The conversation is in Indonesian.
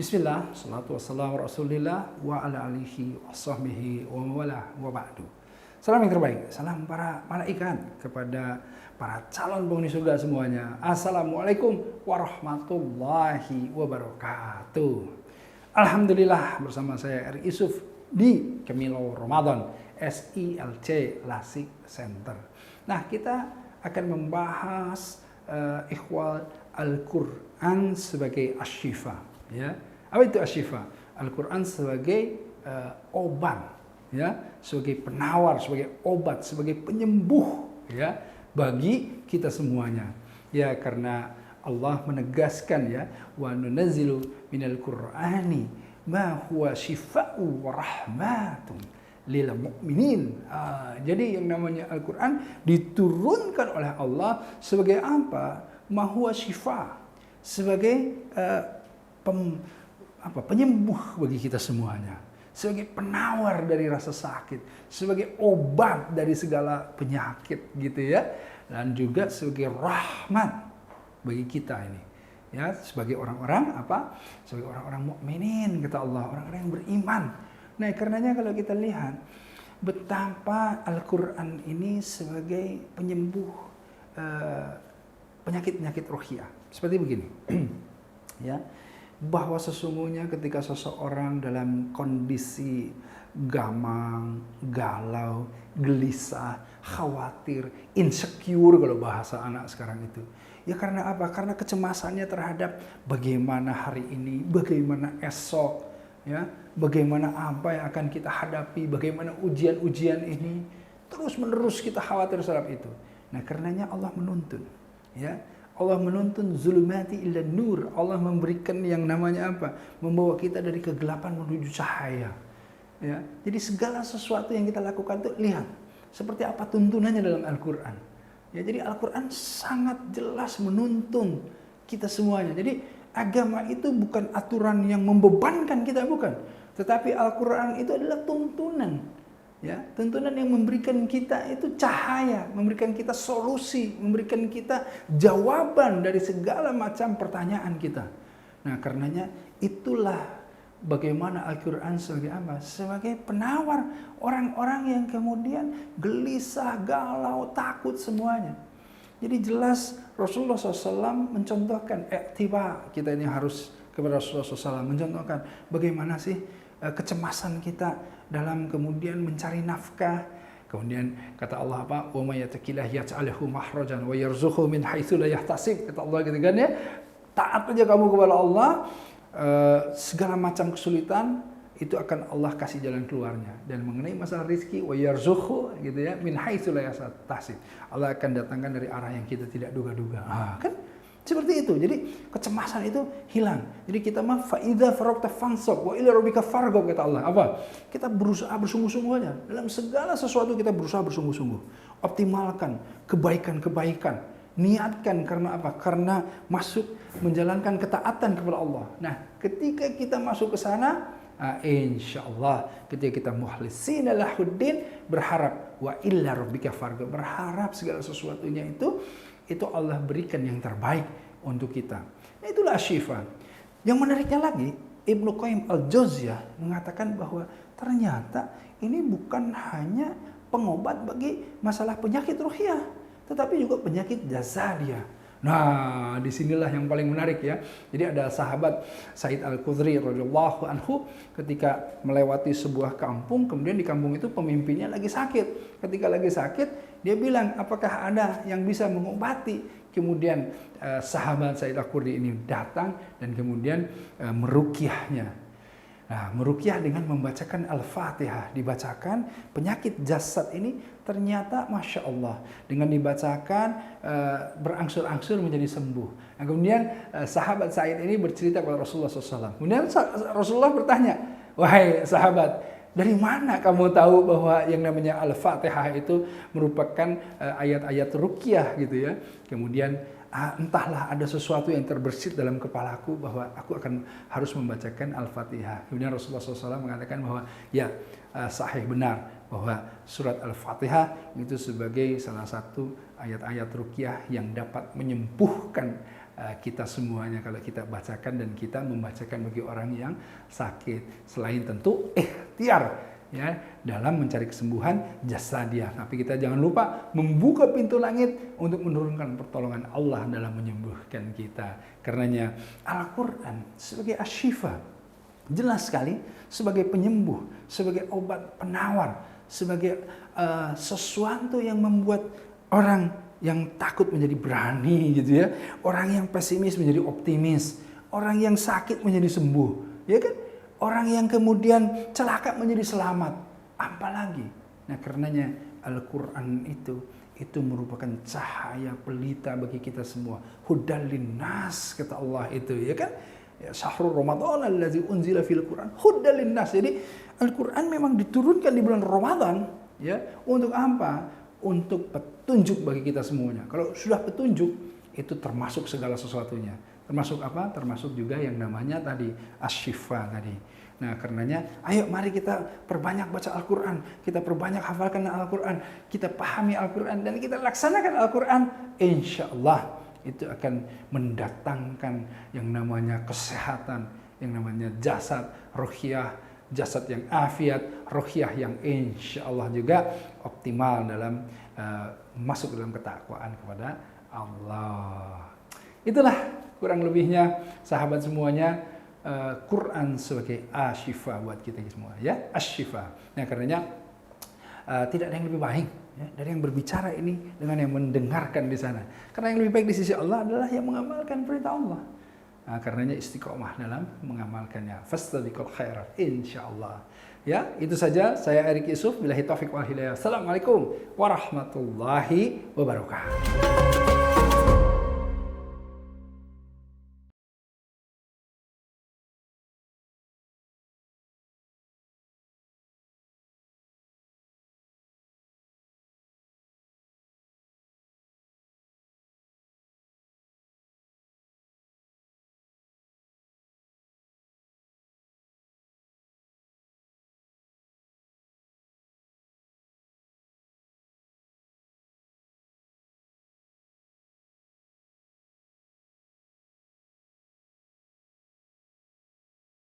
Bismillah, salatu wassalamu rasulillah wa ala alihi wa sahbihi wa mawala wa ba'du. Salam yang terbaik, salam para malaikat kepada para calon penghuni surga semuanya. Assalamualaikum warahmatullahi wabarakatuh. Alhamdulillah, bersama saya Erik Yusuf di Kemilau Ramadan SILC Lasik Center. Nah, kita akan membahas ikhwal Al-Quran sebagai asyifa. Ya, apa itu asyifa? Al-Quran sebagai obat, ya, sebagai penawar, sebagai obat, sebagai penyembuh, ya, bagi kita semuanya. Ya, karena Allah menegaskan, ya, wa nunazzilu minal Qur'ani ma huwa shifaa'u wa rahmatun lil mu'minin. Jadi yang namanya Al-Quran diturunkan oleh Allah sebagai apa? Ma huwa shifa', sebagai penyembuh bagi kita semuanya, sebagai penawar dari rasa sakit, sebagai obat dari segala penyakit, gitu ya, dan juga sebagai rahmat bagi kita ini, ya, sebagai orang-orang apa? Sebagai orang-orang mukminin, kata Allah, orang-orang yang beriman. Nah, karenanya kalau kita lihat betapa Al-Quran ini sebagai penyembuh penyakit-penyakit ruhiyah, seperti begini, ya. Bahwa sesungguhnya ketika seseorang dalam kondisi gamang, galau, gelisah, khawatir, insecure kalau bahasa anak sekarang itu. Ya karena apa? Karena kecemasannya terhadap bagaimana hari ini, bagaimana esok, ya, bagaimana apa yang akan kita hadapi, bagaimana ujian-ujian ini. Terus-menerus kita khawatir terhadap itu. Nah, karenanya Allah menuntun, ya. Allah menuntun zulumati ila nur. Allah memberikan yang namanya apa? Membawa kita dari kegelapan menuju cahaya. Ya. Jadi segala sesuatu yang kita lakukan itu lihat seperti apa tuntunannya dalam Al-Quran. Ya, jadi Al-Quran sangat jelas menuntun kita semuanya. Jadi agama itu bukan aturan yang membebankan kita, bukan. Tetapi Al-Quran itu adalah tuntunan. Ya, tuntunan yang memberikan kita itu cahaya, memberikan kita solusi, memberikan kita jawaban dari segala macam pertanyaan kita. Nah, karenanya itulah bagaimana Al-Quran sebagai apa? Sebagai penawar orang-orang yang kemudian gelisah, galau, takut semuanya. Jadi jelas Rasulullah SAW mencontohkan, tiba kita ini harus kepada Rasulullah SAW mencontohkan bagaimana sih kecemasan kita dalam kemudian mencari nafkah. Kemudian kata Allah apa? Wa may yattaqillah yaj'al lahu makhrajan wa yarzuqhu min haitsu la yahtasib. Kata Allah gitu kan, ya. Taat aja kamu kepada Allah, segala macam kesulitan itu akan Allah kasih jalan keluarnya. Dan mengenai masalah rezeki, wa yarzuqhu gitu ya, min haitsu la yahtasib. Allah akan datangkan dari arah yang kita tidak duga-duga. Kan seperti itu. Jadi kecemasan itu hilang. Jadi kita mah faida faraqta fansab wa ila rabbika farghab, kata Allah. Apa? Kita berusaha bersungguh-sungguh aja. Dalam segala sesuatu kita berusaha bersungguh-sungguh. Optimalkan kebaikan-kebaikan. Niatkan karena apa? Karena masuk menjalankan ketaatan kepada Allah. Nah, ketika kita masuk ke sana, insya Allah ketika kita mukhlisina lahuddin, berharap wa illa rabbika farghab, berharap segala sesuatunya itu Allah berikan yang terbaik untuk kita. Nah, itulah asyifa. Yang menariknya lagi, Ibnu Qayyim al-Jauziyah mengatakan bahwa ternyata ini bukan hanya pengobat bagi masalah penyakit ruhiyah, tetapi juga penyakit jasadiyah. Nah, disinilah yang paling menarik, ya. Jadi ada sahabat Said Al-Khudri radhiyallahu anhu ketika melewati sebuah kampung, kemudian di kampung itu pemimpinnya lagi sakit. Ketika lagi sakit, dia bilang, apakah ada yang bisa mengobati? Kemudian sahabat Said Al-Khudri ini datang dan kemudian meruqyahnya. Nah, meruqyah dengan membacakan Al-Fatihah, dibacakan penyakit jasad ini ternyata Masya Allah dengan dibacakan berangsur-angsur menjadi sembuh. Nah, kemudian sahabat Said ini bercerita kepada Rasulullah SAW. Kemudian Rasulullah bertanya, wahai sahabat, dari mana kamu tahu bahwa yang namanya Al-Fatihah itu merupakan ayat-ayat ruqyah gitu ya? Kemudian entahlah ada sesuatu yang terbersit dalam kepalaku bahwa aku akan harus membacakan Al-Fatihah. Kemudian Rasulullah SAW mengatakan bahwa ya sahih benar bahwa surat Al-Fatihah itu sebagai salah satu ayat-ayat ruqyah yang dapat menyembuhkan kita semuanya kalau kita bacakan dan kita membacakan bagi orang yang sakit. Selain tentu ikhtiar ya dalam mencari kesembuhan jasadiah, tapi kita jangan lupa membuka pintu langit untuk menurunkan pertolongan Allah dalam menyembuhkan kita. Karenanya Al-Quran sebagai asyifa, jelas sekali sebagai penyembuh, sebagai obat penawar, sebagai sesuatu yang membuat orang yang takut menjadi berani gitu ya, orang yang pesimis menjadi optimis, orang yang sakit menjadi sembuh, ya kan? Orang yang kemudian celaka menjadi selamat, apalagi. Nah, karenanya Al-Quran itu merupakan cahaya pelita bagi kita semua. Hudal linnas kata Allah itu, ya kan? Ya, syahrul Ramadan allazi unzila fil Quran hudal linnas. Jadi Al-Quran memang diturunkan di bulan Ramadan, ya. Untuk apa? Untuk petunjuk bagi kita semuanya. Kalau sudah petunjuk, itu termasuk segala sesuatunya. Termasuk apa? Termasuk juga yang namanya tadi asyifa tadi. Nah, karenanya ayo mari kita perbanyak baca Al-Quran, kita perbanyak hafalkan Al-Quran, kita pahami Al-Quran, dan kita laksanakan Al-Quran. Insya Allah itu akan mendatangkan yang namanya kesehatan, yang namanya jasad rohiyah, jasad yang afiat, rohiyah yang insya Allah juga optimal dalam masuk dalam ketakwaan kepada Allah. Itulah kurang lebihnya sahabat semuanya, Quran sebagai asyifa buat kita semua, ya, asyifa. Nah, karenanya tidak ada yang lebih baik ya, dari yang berbicara ini dengan yang mendengarkan di sana. Karena yang lebih baik di sisi Allah adalah yang mengamalkan perintah Allah. Nah, karenanya istiqomah dalam mengamalkannya. Fastabiqul khairat insyaallah. Ya, itu saja. Saya Erik Yusuf. Billahi taufiq wal hidayah. Assalamualaikum warahmatullahi wabarakatuh.